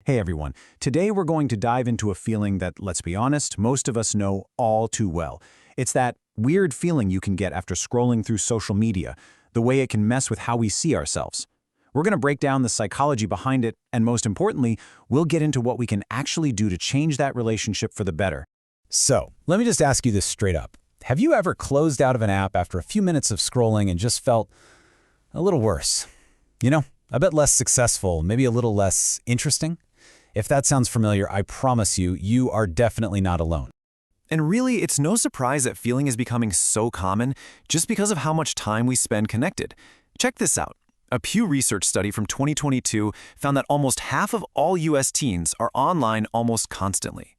Hey everyone, today we're going to dive into a feeling that, let's be honest, most of us know all too well. It's that weird feeling you can get after scrolling through social media, the way it can mess with how we see ourselves. We're going to break down the psychology behind it, and most importantly, we'll get into what we can actually do to change that relationship for the better. So, let me just ask you this straight up. Have you ever closed out of an app after a few minutes of scrolling and just felt a little worse? You know, a bit less successful, maybe a little less interesting? If that sounds familiar, I promise you, you are definitely not alone. And really, it's no surprise that feeling is becoming so common just because of how much time we spend connected. Check this out. A Pew Research study from 2022 found that almost half of all U.S. teens are online almost constantly.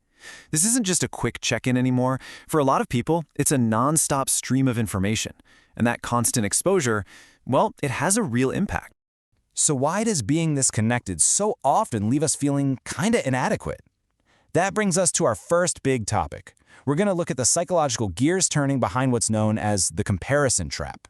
This isn't just a quick check-in anymore. For a lot of people, it's a non-stop stream of information. And that constant exposure, well, it has a real impact. So why does being this connected so often leave us feeling kinda inadequate? That brings us to our first big topic. We're gonna look at the psychological gears turning behind what's known as the comparison trap.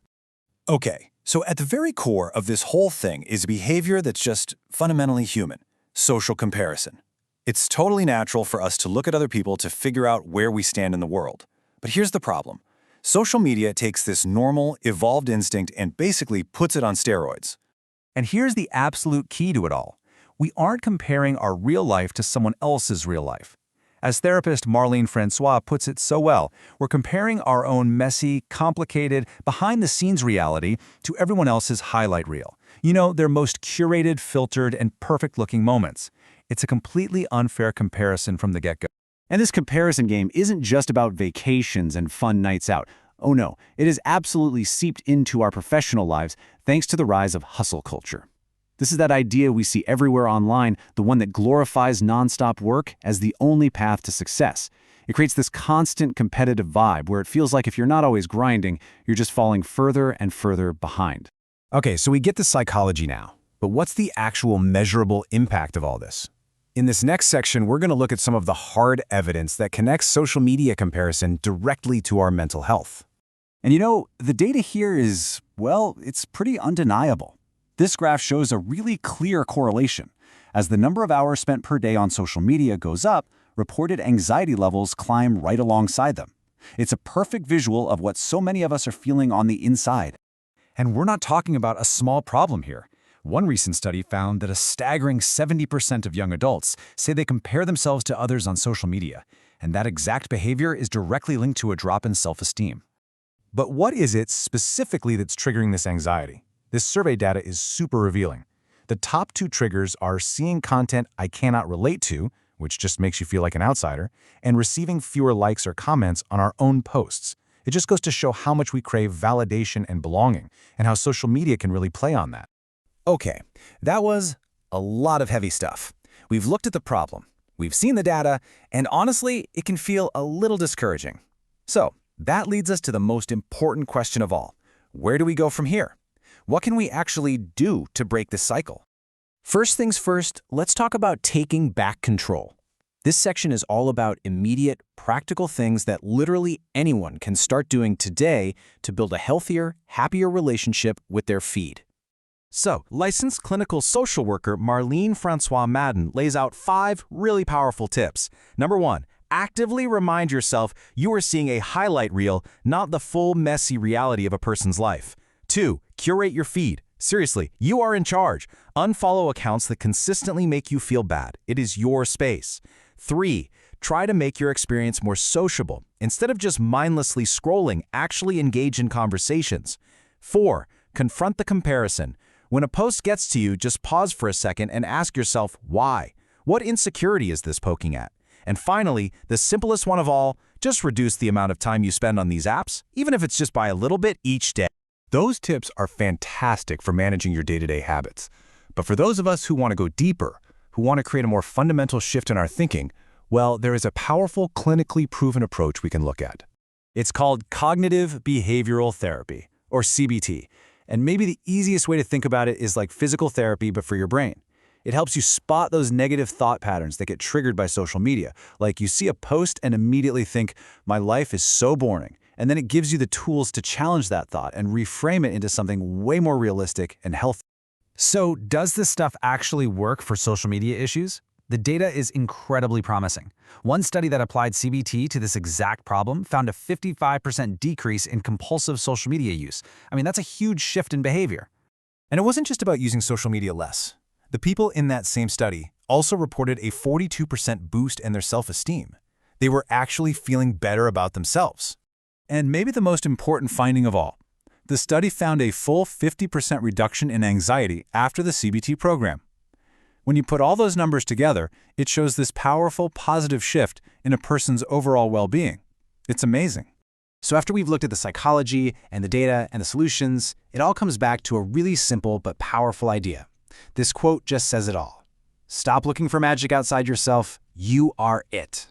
Okay, so at the very core of this whole thing is a behavior that's just fundamentally human: social comparison. It's totally natural for us to look at other people to figure out where we stand in the world. But here's the problem. Social media takes this normal, evolved instinct and basically puts it on steroids. And here's the absolute key to it all. We aren't comparing our real life to someone else's real life. As therapist Marlene Francois puts it so well, we're comparing our own messy, complicated, behind-the-scenes reality to everyone else's highlight reel. You know, their most curated, filtered, and perfect-looking moments. It's a completely unfair comparison from the get-go. And this comparison game isn't just about vacations and fun nights out. Oh no, it is absolutely seeped into our professional lives thanks to the rise of hustle culture. This is that idea we see everywhere online, the one that glorifies nonstop work as the only path to success. It creates this constant competitive vibe where it feels like if you're not always grinding, you're just falling further and further behind. Okay, so we get the psychology now, but what's the actual measurable impact of all this? In this next section, we're going to look at some of the hard evidence that connects social media comparison directly to our mental health. And you know, the data here is, well, it's pretty undeniable. This graph shows a really clear correlation. As the number of hours spent per day on social media goes up, reported anxiety levels climb right alongside them. It's a perfect visual of what so many of us are feeling on the inside. And we're not talking about a small problem here. One recent study found that a staggering 70% of young adults say they compare themselves to others on social media, and that exact behavior is directly linked to a drop in self-esteem. But what is it specifically that's triggering this anxiety? This survey data is super revealing. The top two triggers are seeing content I cannot relate to, which just makes you feel like an outsider, and receiving fewer likes or comments on our own posts. It just goes to show how much we crave validation and belonging, and how social media can really play on that. Okay, that was a lot of heavy stuff. We've looked at the problem, we've seen the data, and honestly, it can feel a little discouraging. So, that leads us to the most important question of all. Where do we go from here? What can we actually do to break this cycle? First things first, let's talk about taking back control. This section is all about immediate, practical things that literally anyone can start doing today to build a healthier, happier relationship with their feed. So, licensed clinical social worker Marlene Francois Madden lays out 5 really powerful tips. Number 1, actively remind yourself you are seeing a highlight reel, not the full messy reality of a person's life. 2, curate your feed. Seriously, you are in charge. Unfollow accounts that consistently make you feel bad. It is your space. 3, try to make your experience more sociable. Instead of just mindlessly scrolling, actually engage in conversations. 4, confront the comparison. When a post gets to you, just pause for a second and ask yourself, why? What insecurity is this poking at? And finally, the simplest one of all, just reduce the amount of time you spend on these apps, even if it's just by a little bit each day. Those tips are fantastic for managing your day-to-day habits. But for those of us who want to go deeper, who want to create a more fundamental shift in our thinking, well, there is a powerful, clinically proven approach we can look at. It's called cognitive behavioral therapy, or CBT. And maybe the easiest way to think about it is like physical therapy, but for your brain. It helps you spot those negative thought patterns that get triggered by social media. Like you see a post and immediately think, my life is so boring. And then it gives you the tools to challenge that thought and reframe it into something way more realistic and healthy. So, does this stuff actually work for social media issues? The data is incredibly promising. One study that applied CBT to this exact problem found a 55% decrease in compulsive social media use. I mean, that's a huge shift in behavior. And it wasn't just about using social media less. The people in that same study also reported a 42% boost in their self-esteem. They were actually feeling better about themselves. And maybe the most important finding of all, the study found a full 50% reduction in anxiety after the CBT program. When you put all those numbers together, it shows this powerful, positive shift in a person's overall well-being. It's amazing. So after we've looked at the psychology and the data and the solutions, it all comes back to a really simple but powerful idea. This quote just says it all. Stop looking for magic outside yourself. You are it.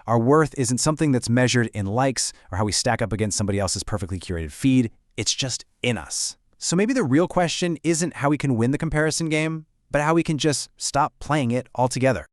Our worth isn't something that's measured in likes or how we stack up against somebody else's perfectly curated feed. It's just in us. So maybe the real question isn't how we can win the comparison game, but how we can just stop playing it altogether.